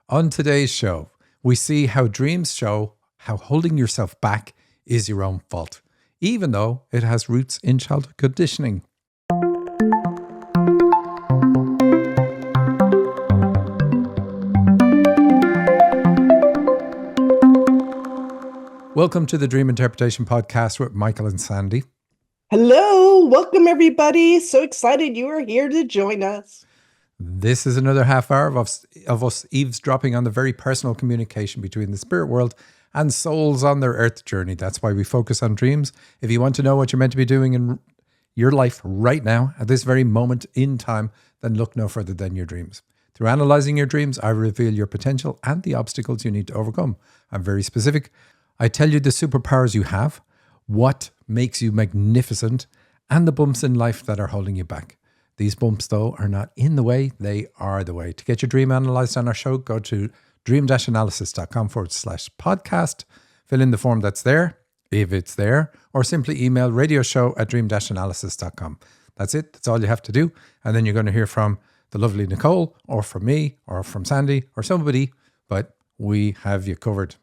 On today's show, we see how dreams show how holding yourself back is your own fault, even though it has roots in childhood conditioning. Welcome to the Dream Interpretation Podcast with Michael and Sandy. Hello, welcome everybody. So excited you are here to join us. This is another half hour of us eavesdropping on the very personal communication between the spirit world and souls on their earth journey. That's why we focus on dreams. If you want to know what you're meant to be doing in your life right now, at this very moment in time, then look no further than your dreams. Through analyzing your dreams, I reveal your potential and the obstacles you need to overcome. I'm very specific. I tell you the superpowers you have, what makes you magnificent, and the bumps in life that are holding you back. These bumps, though, are not in the way, they are the way. To get your dream analysed on our show, go to dream-analysis.com/podcast. Fill in the form that's there, if it's there, or simply email radioshow@dream-analysis.com. That's it. That's all you have to do. And then you're going to hear from the lovely Nicole, or from me, or from Sandy, or somebody, but we have you covered.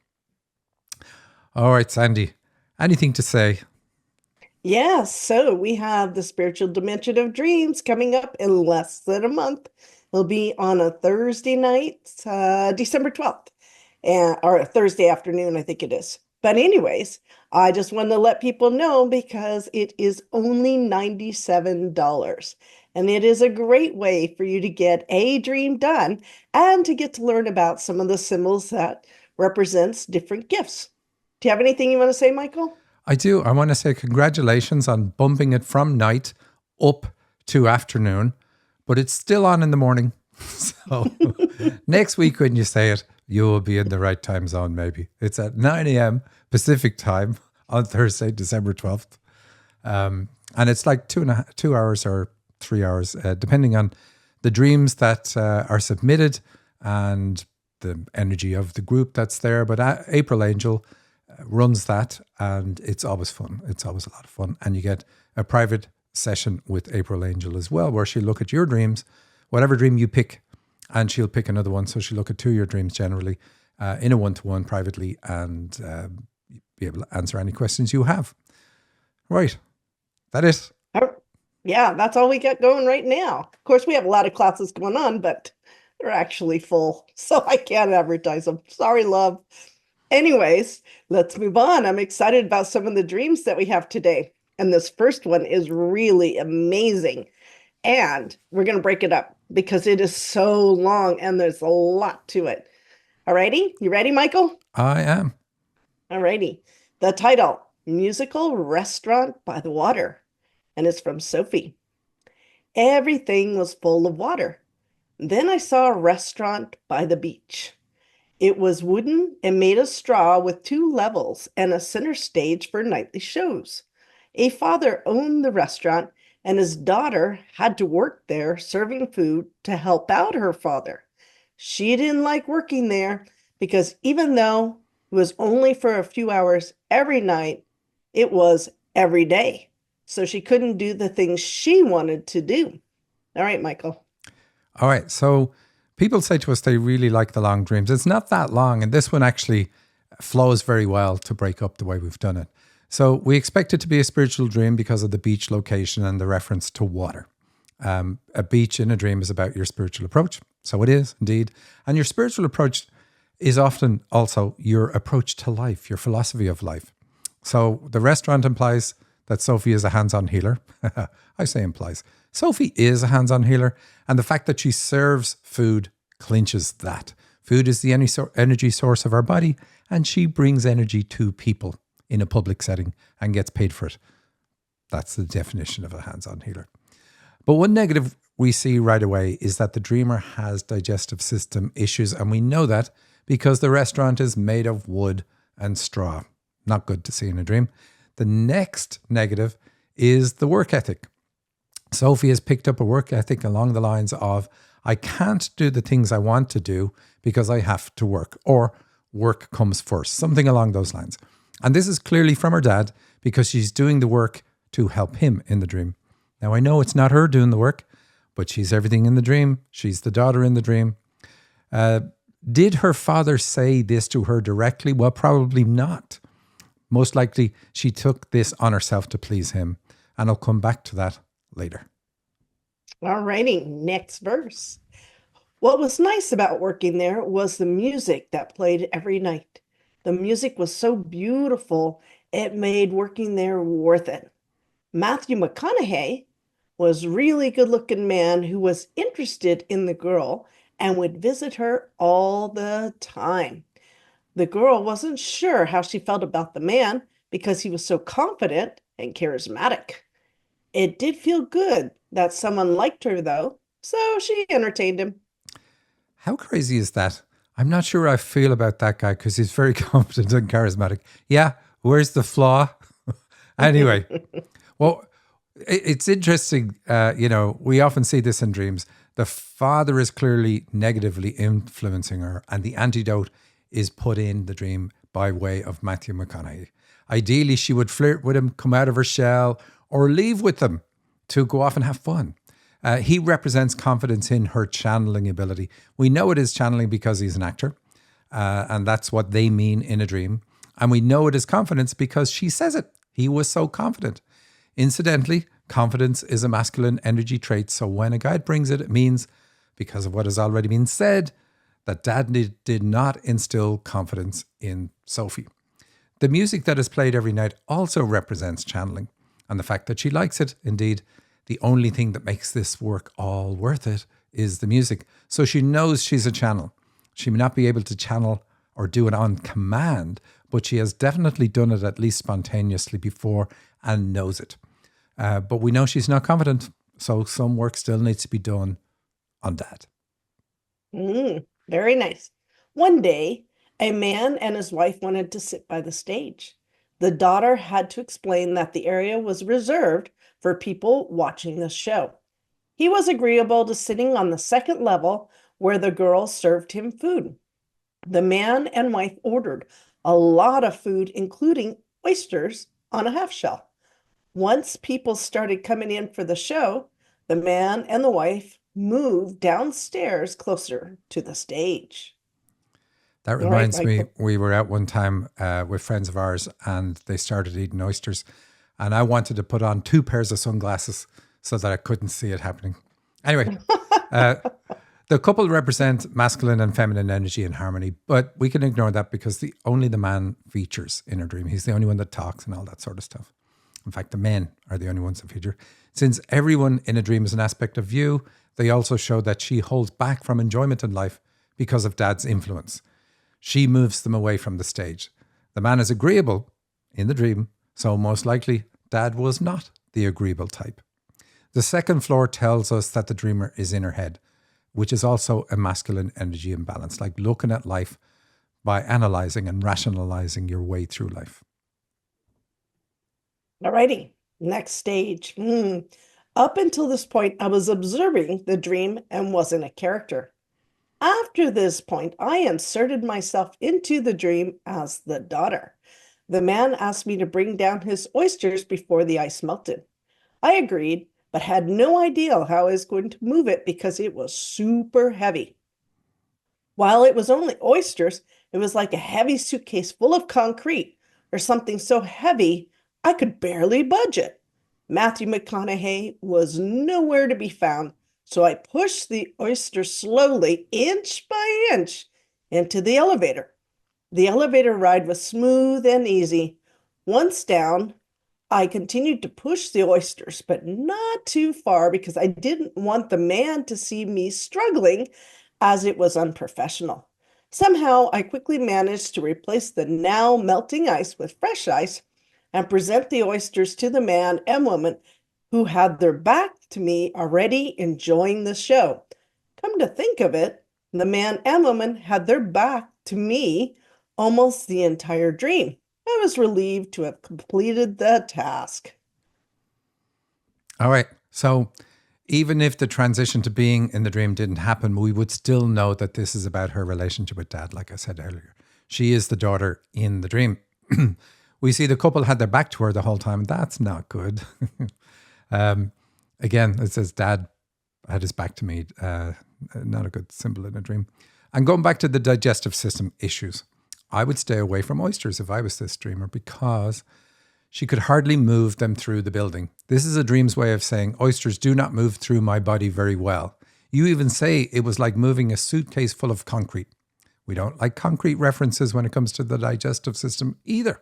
All right, Sandy, anything to say? Yeah, so we have the Spiritual Dimension of Dreams coming up in less than a month. It'll be on a Thursday night, December 12th, or a Thursday afternoon, I think it is. But anyways, I just wanted to let people know because it is only $97. And it is a great way for you to get a dream done and to get to learn about some of the symbols that represents different gifts. Do you have anything you want to say, Michael? I do. I want to say congratulations on bumping it from night up to afternoon, but it's still on in the morning. So next week when you say it, you will be in the right time zone maybe. It's at 9 a.m. Pacific time on Thursday, December 12th. And it's like 2 hours or 3 hours, depending on the dreams that are submitted and the energy of the group that's there. But April Angel runs that, and it's always fun. It's always a lot of fun. And you get a private session with April Angel as well, where she'll look at your dreams, whatever dream you pick, and she'll pick another one. So she'll look at two of your dreams generally in a one-to-one privately and be able to answer any questions you have. Right. That is. Yeah, that's all we got going right now. Of course, we have a lot of classes going on, but they're actually full, so I can't advertise them. Sorry, love. Anyways, let's move on. I'm excited about some of the dreams that we have today. And this first one is really amazing. And we're going to break it up because it is so long and there's a lot to it. Alrighty? You ready, Michael? I am. Alrighty. The title, Musical Restaurant by the Water. And it's from Sophie. Everything was full of water. Then I saw a restaurant by the beach. It was wooden and made of straw with 2 levels and a center stage for nightly shows. A father owned the restaurant and his daughter had to work there serving food to help out her father. She didn't like working there because even though it was only for a few hours every night, it was every day. So she couldn't do the things she wanted to do. All right, Michael. All right, so people say to us they really like the long dreams. It's not that long, and this one actually flows very well to break up the way we've done it. So we expect it to be a spiritual dream because of the beach location and the reference to water. A beach in a dream is about your spiritual approach. So it is, indeed. And your spiritual approach is often also your approach to life, your philosophy of life. So the restaurant implies that Sophie is a hands-on healer. I say implies. Sophie is a hands-on healer, and the fact that she serves food clinches that. Food is the energy source of our body, and she brings energy to people in a public setting and gets paid for it. That's the definition of a hands-on healer. But one negative we see right away is that the dreamer has digestive system issues, and we know that because the restaurant is made of wood and straw. Not good to see in a dream. The next negative is the work ethic. Sophie has picked up a work ethic along the lines of, I can't do the things I want to do because I have to work, or work comes first, something along those lines. And this is clearly from her dad because she's doing the work to help him in the dream. Now, I know it's not her doing the work, but she's everything in the dream. She's the daughter in the dream. Did her father say this to her directly? Well, probably not. Most likely, she took this on herself to please him. And I'll come back to that later. All righty, next verse. What was nice about working there was the music that played every night. The music was so beautiful, it made working there worth it. Matthew McConaughey was a really good-looking man who was interested in the girl and would visit her all the time. The girl wasn't sure how she felt about the man because he was so confident and charismatic. It did feel good that someone liked her, though, so she entertained him. How crazy is that? I'm not sure how I feel about that guy because he's very confident and charismatic. Yeah, where's the flaw? Anyway, well, it's interesting. We often see this in dreams. The father is clearly negatively influencing her, and the antidote is put in the dream by way of Matthew McConaughey. Ideally, she would flirt with him, come out of her shell, or leave with him to go off and have fun. He represents confidence in her channeling ability. We know it is channeling because he's an actor, and that's what they mean in a dream. And we know it is confidence because she says it. He was so confident. Incidentally, confidence is a masculine energy trait. So when a guide brings it, it means, because of what has already been said, that Dad did not instill confidence in Sophie. The music that is played every night also represents channeling, and the fact that she likes it. Indeed, the only thing that makes this work all worth it is the music. So she knows she's a channel. She may not be able to channel or do it on command, but she has definitely done it at least spontaneously before and knows it. But we know she's not confident, so some work still needs to be done on Dad. Very nice. One day, a man and his wife wanted to sit by the stage. The daughter had to explain that the area was reserved for people watching the show. He was agreeable to sitting on the second level where the girls served him food. The man and wife ordered a lot of food, including oysters on a half shell. Once people started coming in for the show, the man and the wife moved downstairs closer to the stage. That reminds me, we were out one time with friends of ours and they started eating oysters. And I wanted to put on 2 pairs of sunglasses so that I couldn't see it happening. Anyway, the couple represent masculine and feminine energy and harmony, but we can ignore that because only the man features in a dream. He's the only one that talks and all that sort of stuff. In fact, the men are the only ones that feature. Since everyone in a dream is an aspect of you, they also show that she holds back from enjoyment in life because of Dad's influence. She moves them away from the stage. The man is agreeable in the dream, so most likely Dad was not the agreeable type. The second floor tells us that the dreamer is in her head, which is also a masculine energy imbalance, like looking at life by analyzing and rationalizing your way through life. Alrighty, next stage. Up until this point, I was observing the dream and wasn't a character. After this point, I inserted myself into the dream as the daughter. The man asked me to bring down his oysters before the ice melted. I agreed, but had no idea how I was going to move it because it was super heavy. While it was only oysters, it was like a heavy suitcase full of concrete or something so heavy I could barely budge it. Matthew McConaughey was nowhere to be found, so I pushed the oyster slowly, inch by inch, into the elevator. The elevator ride was smooth and easy. Once down, I continued to push the oysters, but not too far because I didn't want the man to see me struggling, as it was unprofessional. Somehow, I quickly managed to replace the now melting ice with fresh ice and present the oysters to the man and woman who had their back to me already enjoying the show. Come to think of it, the man and woman had their back to me almost the entire dream. I was relieved to have completed the task. All right. So even if the transition to being in the dream didn't happen, we would still know that this is about her relationship with Dad, like I said earlier. She is the daughter in the dream. We see the couple had their back to her the whole time. That's not good. Again, it says Dad had his back to me. Not a good symbol in a dream. And going back to the digestive system issues, I would stay away from oysters if I was this dreamer because she could hardly move them through the building. This is a dream's way of saying oysters do not move through my body very well. You even say it was like moving a suitcase full of concrete. We don't like concrete references when it comes to the digestive system either.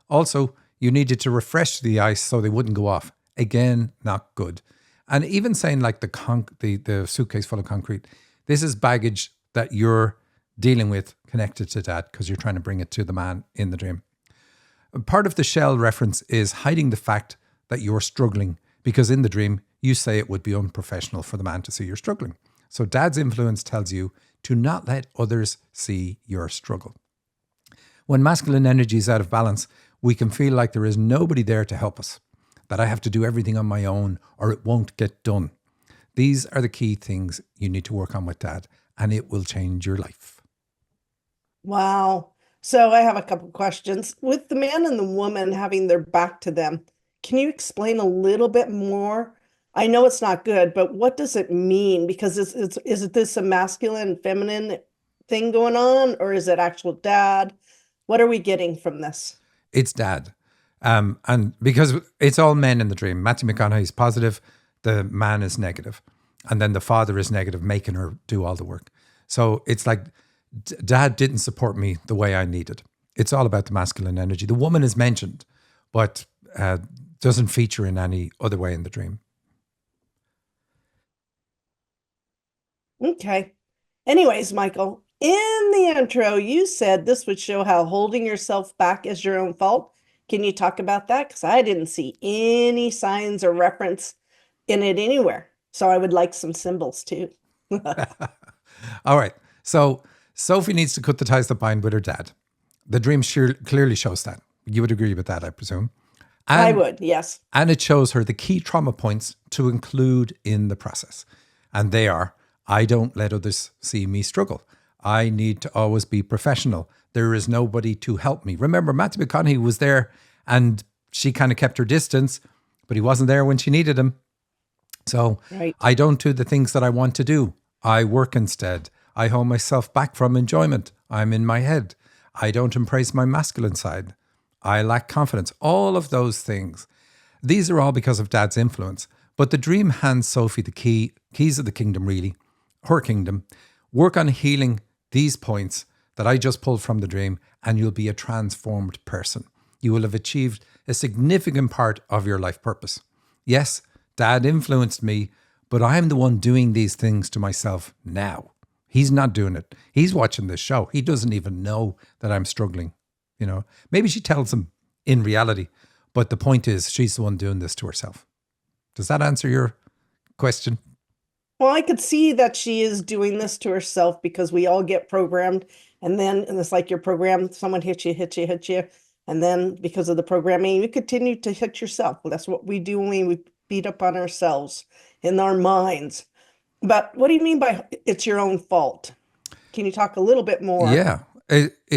Also, you needed to refresh the ice so they wouldn't go off. Again, not good. And even saying like the suitcase full of concrete, this is baggage that you're dealing with connected to dad because you're trying to bring it to the man in the dream. Part of the shell reference is hiding the fact that you're struggling because in the dream, you say it would be unprofessional for the man to see you're struggling. So dad's influence tells you to not let others see your struggle. When masculine energy is out of balance, we can feel like there is nobody there to help us, that I have to do everything on my own or it won't get done. These are the key things you need to work on with dad, and it will change your life. Wow. So I have a couple questions. With the man and the woman having their back to them, can you explain a little bit more? I know it's not good, but what does it mean? Because is it this a masculine, feminine thing going on, or is it actual dad? What are we getting from this? It's dad. And because it's all men in the dream. Matthew McConaughey's positive, the man is negative. And then the father is negative, making her do all the work. So it's like dad didn't support me the way I needed. It's all about the masculine energy. The woman is mentioned, but doesn't feature in any other way in the dream. Okay. Anyways, Michael, in the intro, you said this would show how holding yourself back is your own fault. Can you talk about that? Because I didn't see any signs or reference in it anywhere. So I would like some symbols too. All right. So Sophie needs to cut the ties that bind with her dad. The dream clearly shows that. You would agree with that, I presume. And, I would, yes. And it shows her the key trauma points to include in the process. And they are, I don't let others see me struggle. I need to always be professional. There is nobody to help me. Remember, Matthew McConaughey was there and she kind of kept her distance, but he wasn't there when she needed him. So right. I don't do the things that I want to do. I work instead. I hold myself back from enjoyment. I'm in my head. I don't embrace my masculine side. I lack confidence. All of those things. These are all because of dad's influence. But the dream hands Sophie the keys of the kingdom, really, her kingdom. Work on healing these points that I just pulled from the dream, and you'll be a transformed person. You will have achieved a significant part of your life purpose. Yes, dad influenced me, but I'm the one doing these things to myself now. He's not doing it. He's watching this show. He doesn't even know that I'm struggling. You know, maybe she tells him in reality, but the point is she's the one doing this to herself. Does that answer your question? Well, I could see that she is doing this to herself because we all get programmed. And it's like you're programmed, someone hits you. And then because of the programming, you continue to hit yourself. Well, that's what we do when we beat up on ourselves in our minds. But what do you mean by it's your own fault? Can you talk a little bit more? Yeah.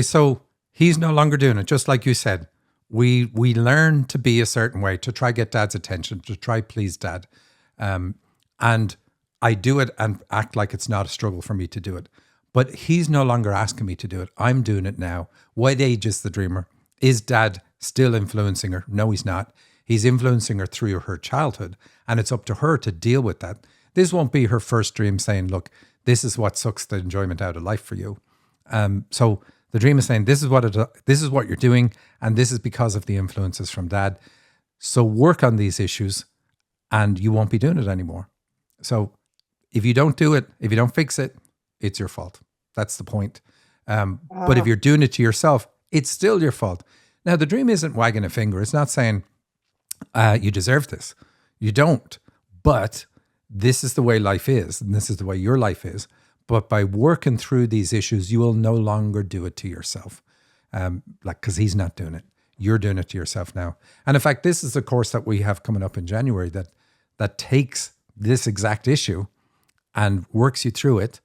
So he's no longer doing it. Just like you said, we learn to be a certain way, to try get dad's attention, to try please dad. And I do it and act like it's not a struggle for me to do it. But he's no longer asking me to do it. I'm doing it now. What age is the dreamer? Is dad still influencing her? No, he's not. He's influencing her through her childhood. And it's up to her to deal with that. This won't be her first dream saying, look, this is what sucks the enjoyment out of life for you. So the dream is saying, this is what you're doing. And this is because of the influences from dad. So work on these issues and you won't be doing it anymore. So if you don't do it, if you don't fix it, it's your fault. That's the point. But if you're doing it to yourself, it's still your fault. Now, the dream isn't wagging a finger. It's not saying you deserve this. You don't. But this is the way life is. And this is the way your life is. But by working through these issues, you will no longer do it to yourself. Because he's not doing it. You're doing it to yourself now. And in fact, this is the course that we have coming up in January that takes this exact issue and works you through it.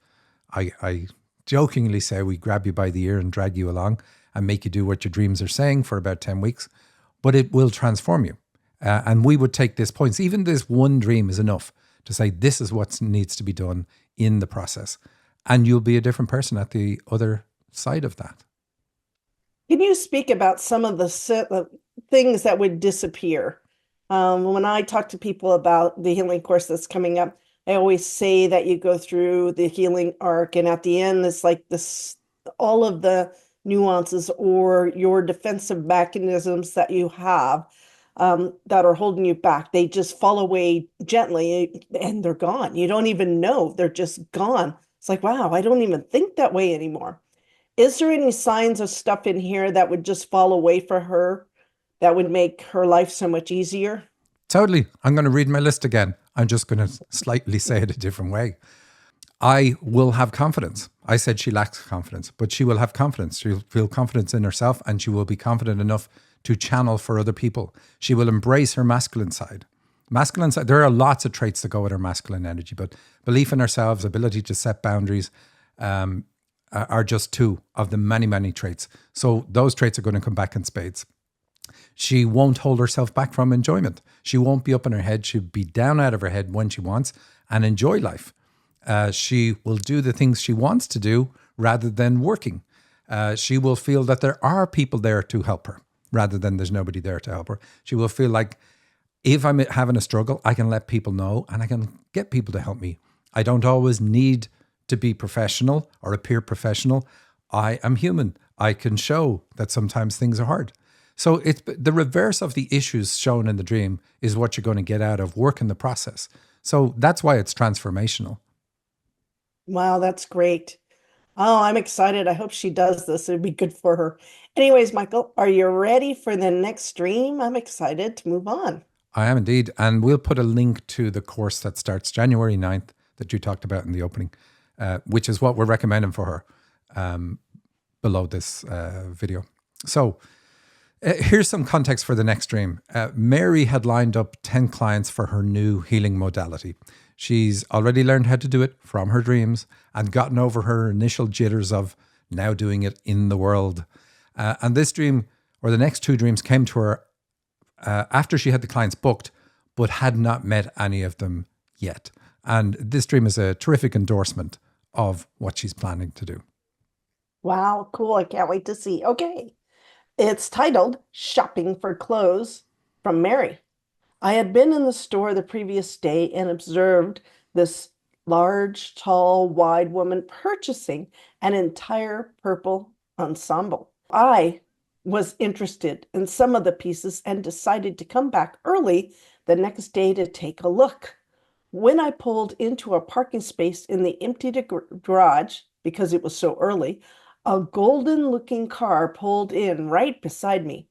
I jokingly say we grab you by the ear and drag you along and make you do what your dreams are saying for about 10 weeks, but it will transform you. And we would take this points. Even this one dream is enough to say this is what needs to be done in the process. And you'll be a different person at the other side of that. Can you speak about some of the things that would disappear? When I talk to people about the healing course that's coming up, I always say that you go through the healing arc, and at the end, it's like this, all of the nuances or your defensive mechanisms that you have that are holding you back. They just fall away gently and they're gone. You don't even know. They're just gone. It's like, wow, I don't even think that way anymore. Is there any signs of stuff in here that would just fall away for her that would make her life so much easier? Totally. I'm going to read my list again. I'm just going to slightly say it a different way. I will have confidence. I said she lacks confidence, but she will have confidence. She'll feel confidence in herself, and she will be confident enough to channel for other people. She will embrace her masculine side. Masculine side, there are lots of traits that go with her masculine energy, but belief in ourselves, ability to set boundaries, are just two of the many, many traits. So those traits are going to come back in spades. She won't hold herself back from enjoyment. She won't be up in her head. She'll be down out of her head when she wants and enjoy life. She will do the things she wants to do rather than working. She will feel that there are people there to help her rather than there's nobody there to help her. She will feel like if I'm having a struggle, I can let people know and I can get people to help me. I don't always need to be professional or appear professional. I am human. I can show that sometimes things are hard. So it's the reverse of the issues shown in the dream is what you're going to get out of work in the process. So that's why it's transformational. Wow, that's great. Oh, I'm excited. I hope she does this. It'd be good for her. Anyways, Michael, are you ready for the next stream? I'm excited to move on. I am indeed. And we'll put a link to the course that starts January 9th that you talked about in the opening, which is what we're recommending for her below this video. So here's some context for the next stream. Mary had lined up 10 clients for her new healing modality. She's already learned how to do it from her dreams and gotten over her initial jitters of now doing it in the world. And this dream, or the next two dreams, came to her after she had the clients booked, but had not met any of them yet. And this dream is a terrific endorsement of what she's planning to do. Wow, cool. I can't wait to see. Okay. It's titled Shopping for Clothes from Mary. I had been in the store the previous day and observed this large, tall, wide woman purchasing an entire purple ensemble. I was interested in some of the pieces and decided to come back early the next day to take a look. When I pulled into a parking space in the empty garage, because it was so early, a golden-looking car pulled in right beside me.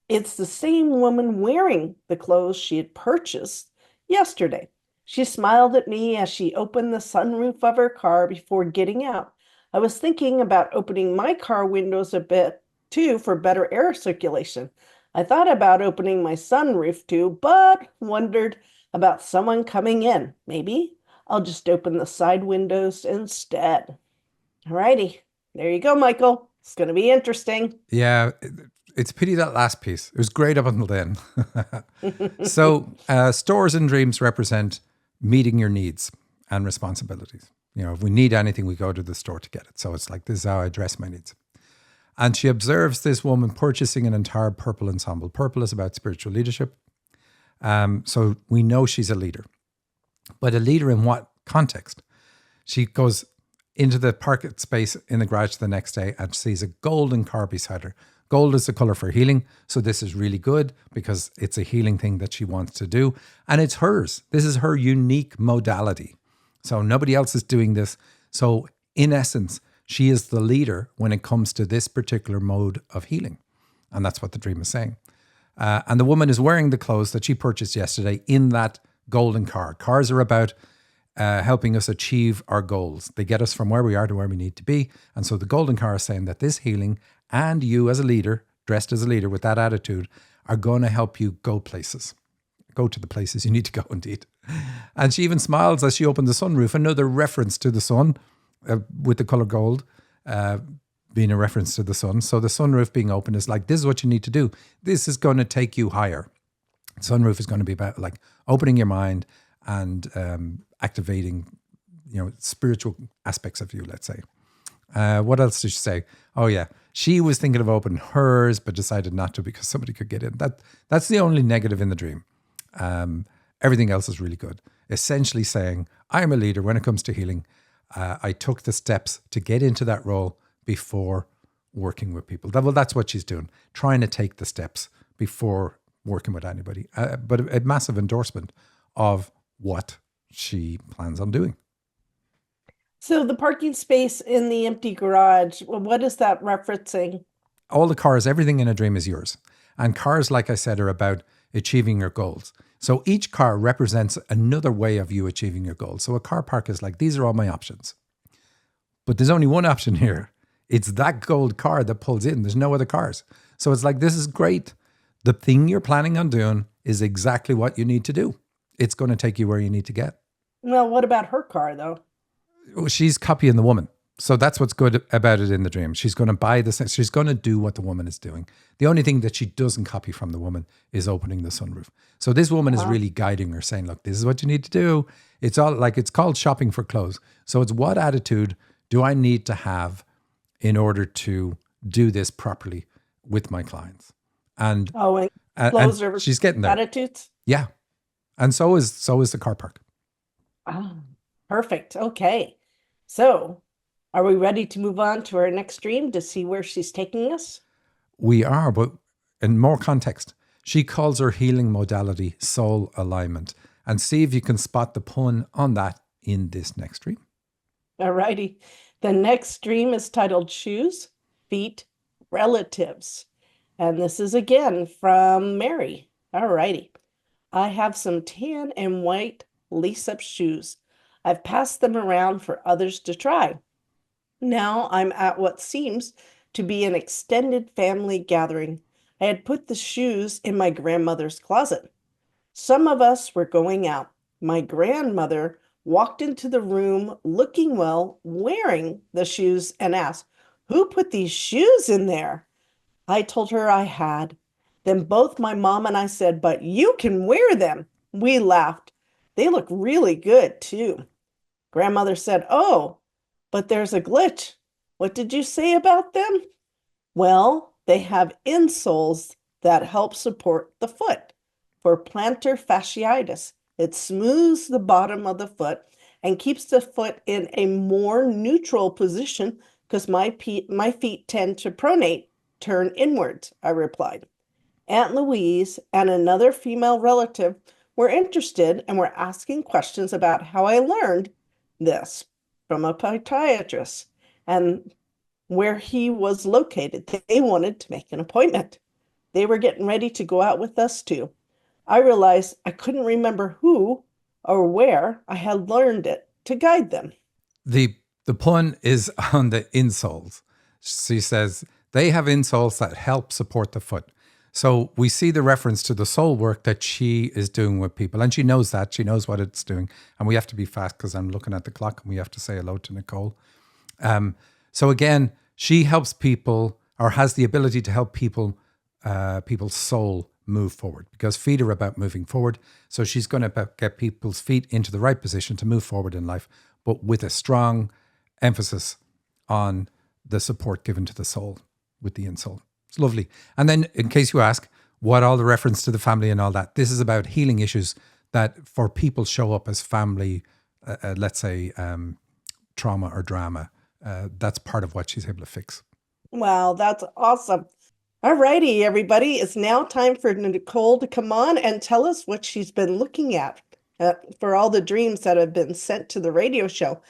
It's the same woman wearing the clothes she had purchased yesterday. She smiled at me as she opened the sunroof of her car before getting out. I was thinking about opening my car windows a bit too for better air circulation. I thought about opening my sunroof too, but wondered about someone coming in. Maybe I'll just open the side windows instead. Alrighty, there you go, Michael. It's going to be interesting. Yeah, it's a pity that last piece. It was great up until then. So stores and dreams represent meeting your needs and responsibilities. You know, if we need anything, we go to the store to get it. So it's like, this is how I address my needs. And she observes this woman purchasing an entire purple ensemble. Purple is about spiritual leadership. So we know she's a leader. But a leader in what context? She goes into the parking space in the garage the next day and sees a golden car beside her. Gold is the color for healing. So this is really good because it's a healing thing that she wants to do. And it's hers. This is her unique modality. So nobody else is doing this. So in essence, she is the leader when it comes to this particular mode of healing. And that's what the dream is saying. And the woman is wearing the clothes that she purchased yesterday in that golden car. Cars are about helping us achieve our goals. They get us from where we are to where we need to be. And so the golden car is saying that this healing and you as a leader, dressed as a leader with that attitude, are going to help you go places. Go to the places you need to go, indeed. And she even smiles as she opened the sunroof. Another reference to the sun with the color gold being a reference to the sun. So the sunroof being open is like, this is what you need to do. This is going to take you higher. Sunroof is going to be about like opening your mind and activating spiritual aspects of you, let's say. What else did she say? Oh yeah, she was thinking of opening hers, but decided not to because somebody could get in. That's the only negative in the dream. Everything else is really good. Essentially saying, I'm a leader when it comes to healing. I took the steps to get into that role before working with people. That's what she's doing, trying to take the steps before working with anybody. But a massive endorsement of what she plans on doing. So the parking space in the empty garage, what is that referencing? All the cars, everything in a dream is yours. And cars, like I said, are about achieving your goals. So each car represents another way of you achieving your goals. So a car park is like, these are all my options. But there's only one option here. It's that gold car that pulls in. There's no other cars. So it's like, this is great. The thing you're planning on doing is exactly what you need to do. It's going to take you where you need to get. Well, what about her car, though? She's copying the woman. So that's what's good about it in the dream. She's going to buy this. She's going to do what the woman is doing. The only thing that she doesn't copy from the woman is opening the sunroof. So this woman is really guiding her, saying, look, this is what you need to do. It's all like, it's called shopping for clothes. So it's, what attitude do I need to have in order to do this properly with my clients? And clothes are she's getting there. Attitudes? Yeah. And so is the car park. Oh, perfect. Okay. So are we ready to move on to our next dream to see where she's taking us? We are, but in more context, she calls her healing modality soul alignment. And see if you can spot the pun on that in this next dream. All righty. The next dream is titled Shoes, Feet, Relatives. And this is again from Mary. All righty. I have some tan and white lace-up shoes. I've passed them around for others to try. Now I'm at what seems to be an extended family gathering. I had put the shoes in my grandmother's closet. Some of us were going out. My grandmother walked into the room looking well, wearing the shoes, and asked, "Who put these shoes in there?" I told her I had. Then both my mom and I said, "But you can wear them." We laughed. They look really good, too. Grandmother said, "Oh, but there's a glitch. What did you say about them?" Well, they have insoles that help support the foot. For plantar fasciitis, it smooths the bottom of the foot and keeps the foot in a more neutral position because my feet tend to pronate, turn inwards, I replied. Aunt Louise and another female relative were interested and were asking questions about how I learned this from a podiatrist and where he was located. They wanted to make an appointment. They were getting ready to go out with us too. I realized I couldn't remember who or where I had learned it to guide them. The pun is on the insoles. She says they have insoles that help support the foot. So we see the reference to the soul work that she is doing with people. And she knows that. She knows what it's doing. And we have to be fast because I'm looking at the clock and we have to say hello to Nicole. So again, she helps people, or has the ability to help people, people's soul move forward, because feet are about moving forward. So she's going to get people's feet into the right position to move forward in life, but with a strong emphasis on the support given to the soul with the insole. It's lovely. And then in case you ask what all the reference to the family and all that, this is about healing issues that for people show up as family, let's say trauma or drama. That's part of what she's able to fix. Wow, that's awesome. All righty, everybody. It's now time for Nicole to come on and tell us what she's been looking at for all the dreams that have been sent to the radio show.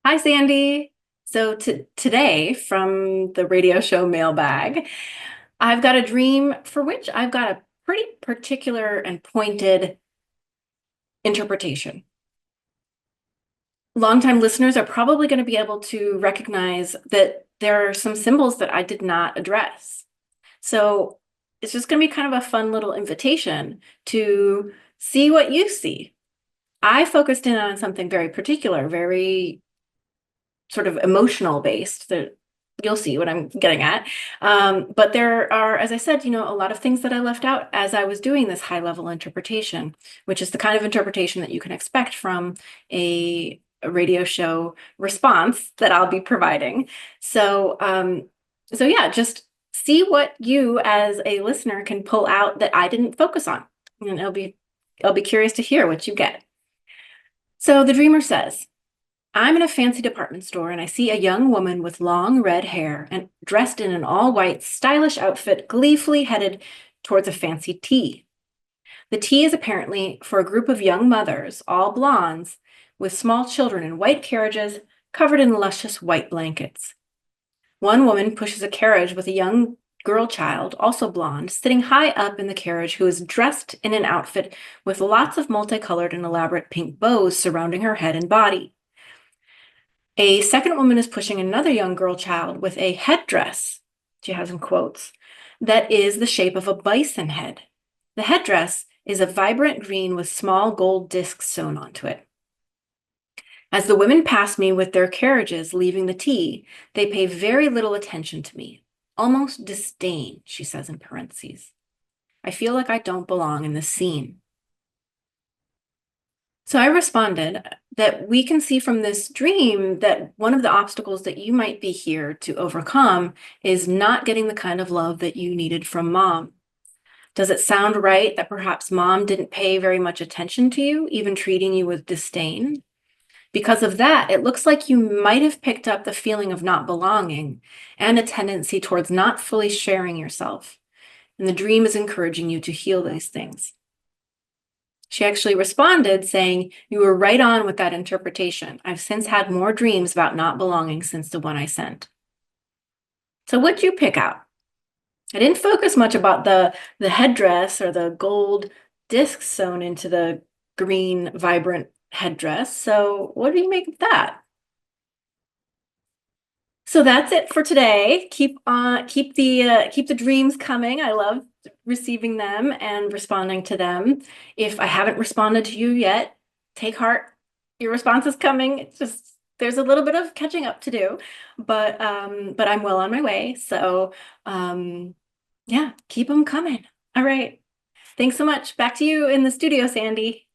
Hi, Sandy. So today from the radio show Mailbag, I've got a dream for which I've got a pretty particular and pointed interpretation. Longtime listeners are probably going to be able to recognize that there are some symbols that I did not address. So it's just going to be kind of a fun little invitation to see what you see. I focused in on something very particular, very sort of emotional based, that you'll see what I'm getting at. But there are, as I said, a lot of things that I left out as I was doing this high level interpretation, which is the kind of interpretation that you can expect from a radio show response that I'll be providing. So yeah, just see what you as a listener can pull out that I didn't focus on. And I'll be curious to hear what you get. So the dreamer says, I'm in a fancy department store and I see a young woman with long red hair and dressed in an all-white stylish outfit gleefully headed towards a fancy tea. The tea is apparently for a group of young mothers, all blondes, with small children in white carriages covered in luscious white blankets. One woman pushes a carriage with a young girl child, also blonde, sitting high up in the carriage, who is dressed in an outfit with lots of multicolored and elaborate pink bows surrounding her head and body. A second woman is pushing another young girl child with a headdress, she has in quotes, that is the shape of a bison head. The headdress is a vibrant green with small gold discs sewn onto it. As the women pass me with their carriages leaving the tea, they pay very little attention to me, almost disdain, she says in parentheses. I feel like I don't belong in this scene. So I responded that we can see from this dream that one of the obstacles that you might be here to overcome is not getting the kind of love that you needed from mom. Does it sound right that perhaps mom didn't pay very much attention to you, even treating you with disdain? Because of that, it looks like you might have picked up the feeling of not belonging and a tendency towards not fully sharing yourself. And the dream is encouraging you to heal these things. She actually responded saying, you were right on with that interpretation. I've since had more dreams about not belonging since the one I sent. So what'd you pick out? I didn't focus much about the headdress or the gold discs sewn into the green, vibrant headdress. So what do you make of that? So that's it for today. Keep the dreams coming. I love receiving them and responding to them. If I haven't responded to you yet, take heart. Your response is coming. It's just there's a little bit of catching up to do, but I'm well on my way. So yeah, keep them coming. All right. Thanks so much. Back to you in the studio, Sandy.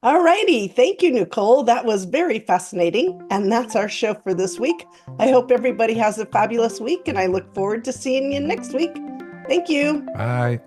All righty. Thank you, Nicole. That was very fascinating. And that's our show for this week. I hope everybody has a fabulous week, and I look forward to seeing you next week. Thank you. Bye.